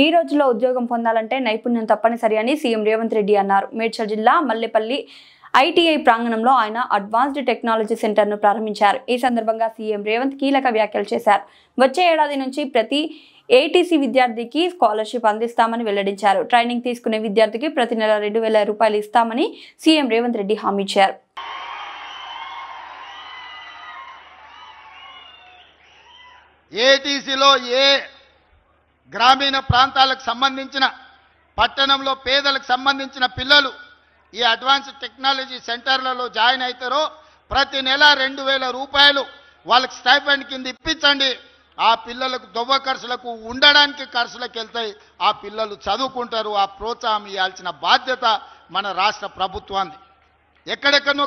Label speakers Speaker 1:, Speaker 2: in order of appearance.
Speaker 1: ఈ రోజుల్లో ఉద్యోగం పొందాలంటే నైపుణ్యం తప్పనిసరి అని సీఎం రేవంత్ రెడ్డి అన్నారు. మేడ్చల్ జిల్లా మల్లెపల్లి ఐటీఐ ప్రాంగణంలో ఆయన అడ్వాన్స్డ్ టెక్నాలజీ సెంటర్ను ప్రారంభించారు. ఈ సందర్భంగా సీఎం రేవంత్ కీలక వ్యాఖ్యలు చేశారు. వచ్చే ఏడాది నుంచి ప్రతి ఏటీసీ విద్యార్థికి స్కాలర్షిప్ అందిస్తామని వెల్లడించారు. ట్రైనింగ్ తీసుకునే విద్యార్థికి ప్రతి నెల 2,000 రూపాయలు ఇస్తామని సీఎం రేవంత్ రెడ్డి హామీ ఇచ్చారు.
Speaker 2: ఏటీసీలో ఏ గ్రామీణ ప్రాంతాలకు సంబంధించిన పట్టణంలో పేదలకు సంబంధించిన పిల్లలు ఈ అడ్వాన్స్డ్ టెక్నాలజీ సెంటర్లలో జాయిన్ అవుతారో ప్రతి నెల 2,000 రూపాయలు వాళ్ళకి స్టైపెండ్ కింద ఇప్పించండి. ఆ పిల్లలకు దొవ్వ ఖర్చులకు ఉండడానికి ఖర్చులకు వెళ్తాయి. ఆ పిల్లలు చదువుకుంటారు. ఆ ప్రోత్సాహం ఇవ్వాల్సిన బాధ్యత మన రాష్ట్ర ప్రభుత్వాన్ని. ఎక్కడెక్కడో